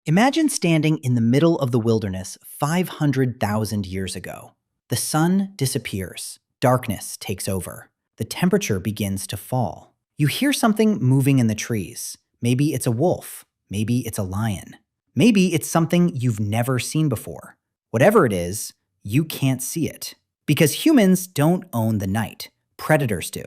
Imagine standing in the middle of the wilderness 500,000 years ago. The sun disappears, darkness takes over, the temperature begins to fall. You hear something moving in the trees. Maybe it's a wolf, maybe it's a lion, maybe it's something you've never seen before. Whatever it is, you can't see it. Because humans don't own the night, predators do.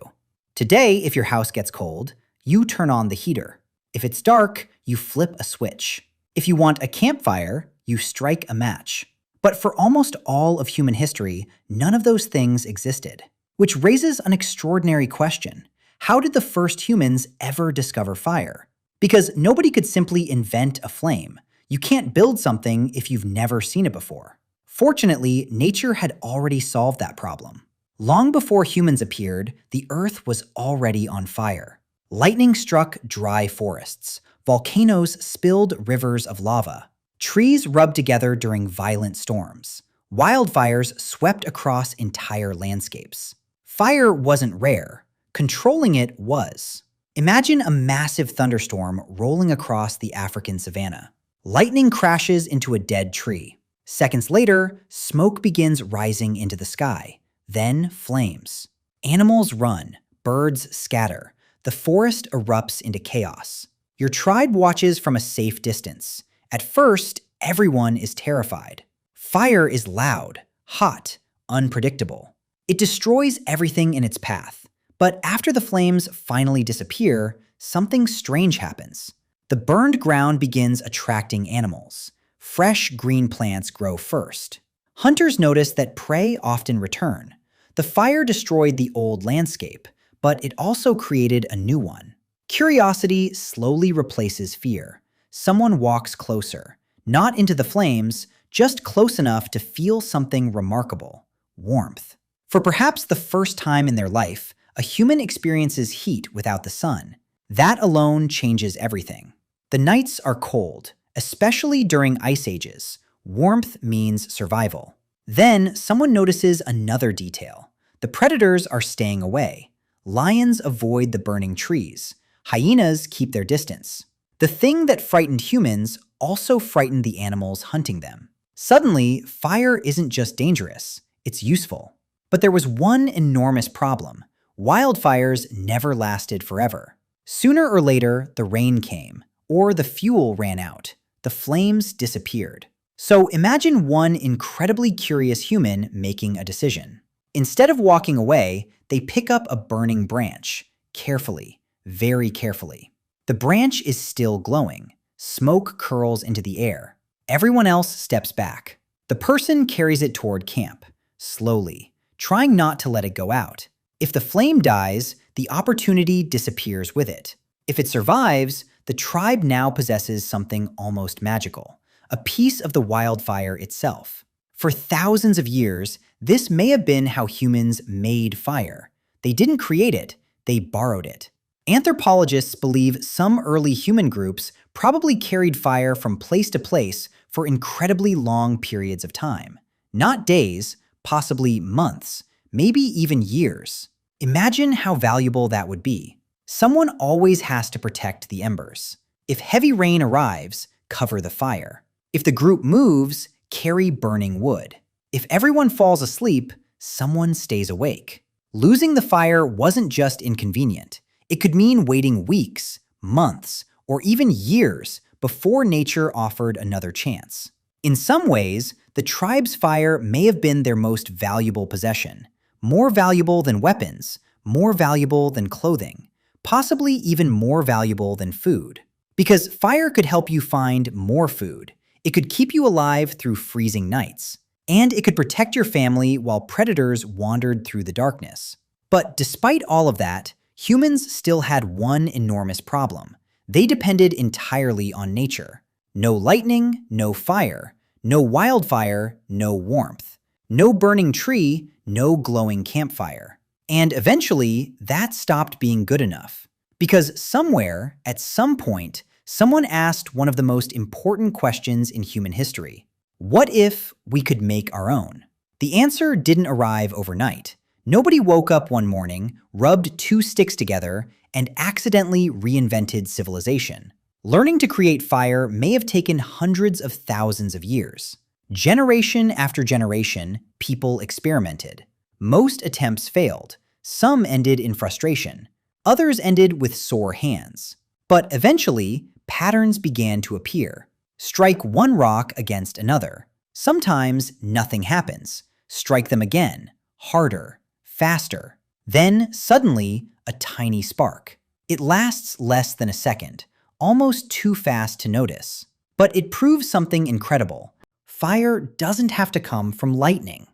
Today, if your house gets cold, you turn on the heater. If it's dark, you flip a switch. If you want a campfire, you strike a match. But for almost all of human history, none of those things existed. Which raises an extraordinary question. How did the first humans ever discover fire? Because nobody could simply invent a flame. You can't build something if you've never seen it before. Fortunately, nature had already solved that problem. Long before humans appeared, the Earth was already on fire. Lightning struck dry forests. Volcanoes spilled rivers of lava. Trees rubbed together during violent storms. Wildfires swept across entire landscapes. Fire wasn't rare. Controlling it was. Imagine a massive thunderstorm rolling across the African savanna. Lightning crashes into a dead tree. Seconds later, smoke begins rising into the sky. Then flames. Animals run. Birds scatter. The forest erupts into chaos. Your tribe watches from a safe distance. At first, everyone is terrified. Fire is loud, hot, unpredictable. It destroys everything in its path. But after the flames finally disappear, something strange happens. The burned ground begins attracting animals. Fresh green plants grow first. Hunters notice that prey often return. The fire destroyed the old landscape, but it also created a new one. Curiosity slowly replaces fear. Someone walks closer, not into the flames, just close enough to feel something remarkable: warmth. For perhaps the first time in their life, a human experiences heat without the sun. That alone changes everything. The nights are cold, especially during ice ages. Warmth means survival. Then someone notices another detail. The predators are staying away. Lions avoid the burning trees. Hyenas keep their distance. The thing that frightened humans also frightened the animals hunting them. Suddenly, fire isn't just dangerous, it's useful. But there was one enormous problem. Wildfires never lasted forever. Sooner or later, the rain came, or the fuel ran out. The flames disappeared. So imagine one incredibly curious human making a decision. Instead of walking away, they pick up a burning branch, carefully. Very carefully. The branch is still glowing. Smoke curls into the air. Everyone else steps back. The person carries it toward camp, slowly, trying not to let it go out. If the flame dies, the opportunity disappears with it. If it survives, the tribe now possesses something almost magical, a piece of the wildfire itself. For thousands of years, this may have been how humans made fire. They didn't create it, they borrowed it. Anthropologists believe some early human groups probably carried fire from place to place for incredibly long periods of time. Not days, possibly months, maybe even years. Imagine how valuable that would be. Someone always has to protect the embers. If heavy rain arrives, cover the fire. If the group moves, carry burning wood. If everyone falls asleep, someone stays awake. Losing the fire wasn't just inconvenient. It could mean waiting weeks, months, or even years before nature offered another chance. In some ways, the tribe's fire may have been their most valuable possession. More valuable than weapons, more valuable than clothing, possibly even more valuable than food. Because fire could help you find more food. It could keep you alive through freezing nights. And it could protect your family while predators wandered through the darkness. But despite all of that, humans still had one enormous problem. They depended entirely on nature. No lightning, no fire. No wildfire, no warmth. No burning tree, no glowing campfire. And eventually, that stopped being good enough. Because somewhere, at some point, someone asked one of the most important questions in human history. What if we could make our own? The answer didn't arrive overnight. Nobody woke up one morning, rubbed two sticks together, and accidentally reinvented civilization. Learning to create fire may have taken hundreds of thousands of years. Generation after generation, people experimented. Most attempts failed. Some ended in frustration. Others ended with sore hands. But eventually, patterns began to appear. Strike one rock against another. Sometimes nothing happens. Strike them again, harder, faster. Then, suddenly, a tiny spark. It lasts less than a second, almost too fast to notice. But it proves something incredible. Fire doesn't have to come from lightning.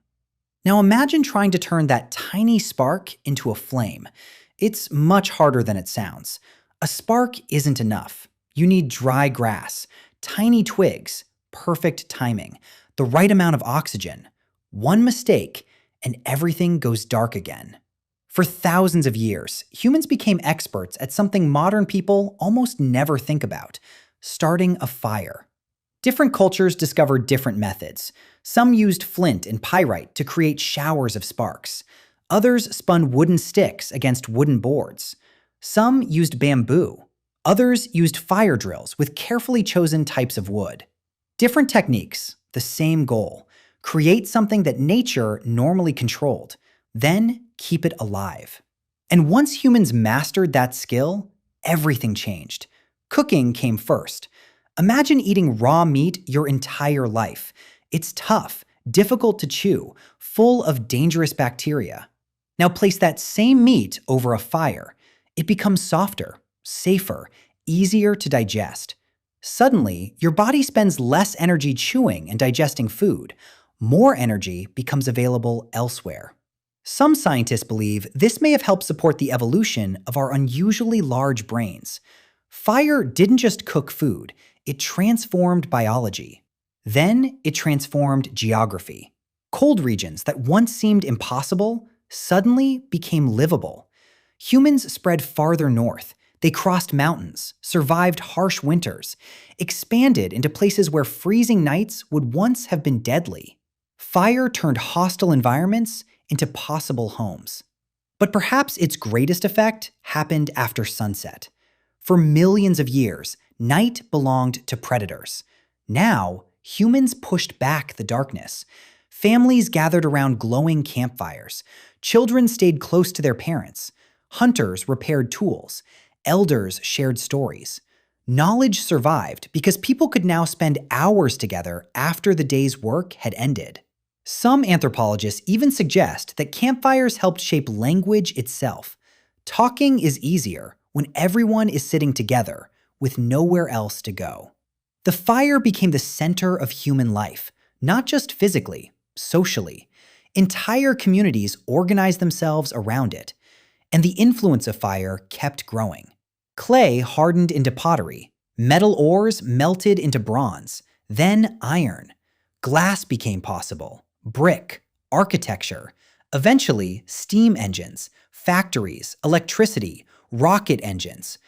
Now imagine trying to turn that tiny spark into a flame. It's much harder than it sounds. A spark isn't enough. You need dry grass, tiny twigs, perfect timing, the right amount of oxygen. One mistake, and everything goes dark again. For thousands of years, humans became experts at something modern people almost never think about: starting a fire. Different cultures discovered different methods. Some used flint and pyrite to create showers of sparks. Others spun wooden sticks against wooden boards. Some used bamboo. Others used fire drills with carefully chosen types of wood. Different techniques, the same goal: create something that nature normally controlled, then keep it alive. And once humans mastered that skill, everything changed. Cooking came first. Imagine eating raw meat your entire life. It's tough, difficult to chew, full of dangerous bacteria. Now place that same meat over a fire. It becomes softer, safer, easier to digest. Suddenly, your body spends less energy chewing and digesting food. More energy becomes available elsewhere. Some scientists believe this may have helped support the evolution of our unusually large brains. Fire didn't just cook food, it transformed biology. Then it transformed geography. Cold regions that once seemed impossible suddenly became livable. Humans spread farther north. They crossed mountains, survived harsh winters, expanded into places where freezing nights would once have been deadly. Fire turned hostile environments into possible homes. But perhaps its greatest effect happened after sunset. For millions of years, night belonged to predators. Now, humans pushed back the darkness. Families gathered around glowing campfires. Children stayed close to their parents. Hunters repaired tools. Elders shared stories. Knowledge survived because people could now spend hours together after the day's work had ended. Some anthropologists even suggest that campfires helped shape language itself. Talking is easier when everyone is sitting together, with nowhere else to go. The fire became the center of human life, not just physically, socially. Entire communities organized themselves around it, and the influence of fire kept growing. Clay hardened into pottery, metal ores melted into bronze, then iron. Glass became possible, brick, architecture, eventually steam engines, factories, electricity, rocket engines.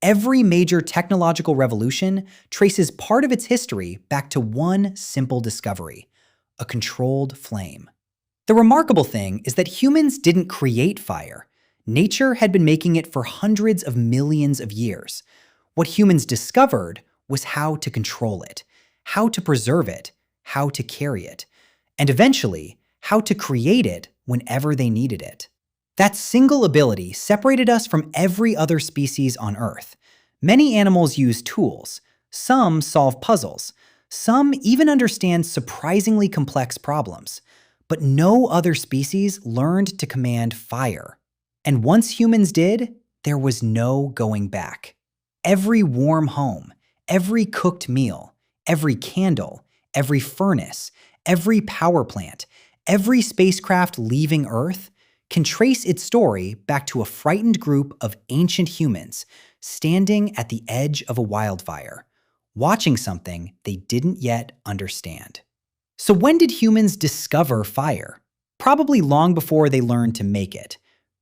Every major technological revolution traces part of its history back to one simple discovery: a controlled flame. The remarkable thing is that humans didn't create fire. Nature had been making it for hundreds of millions of years. What humans discovered was how to control it, how to preserve it, how to carry it, and eventually, how to create it whenever they needed it. That single ability separated us from every other species on Earth. Many animals use tools. Some solve puzzles. Some even understand surprisingly complex problems. But no other species learned to command fire. And once humans did, there was no going back. Every warm home, every cooked meal, every candle, every furnace, every power plant, every spacecraft leaving Earth can trace its story back to a frightened group of ancient humans standing at the edge of a wildfire, watching something they didn't yet understand. So when did humans discover fire? Probably long before they learned to make it.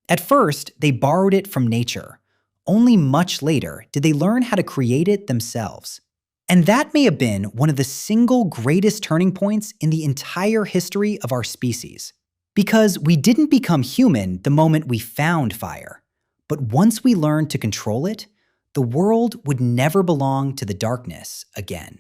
At first, they borrowed it from nature. Only much later did they learn how to create it themselves. And that may have been one of the single greatest turning points in the entire history of our species. Because we didn't become human the moment we found fire. But once we learned to control it, the world would never belong to the darkness again.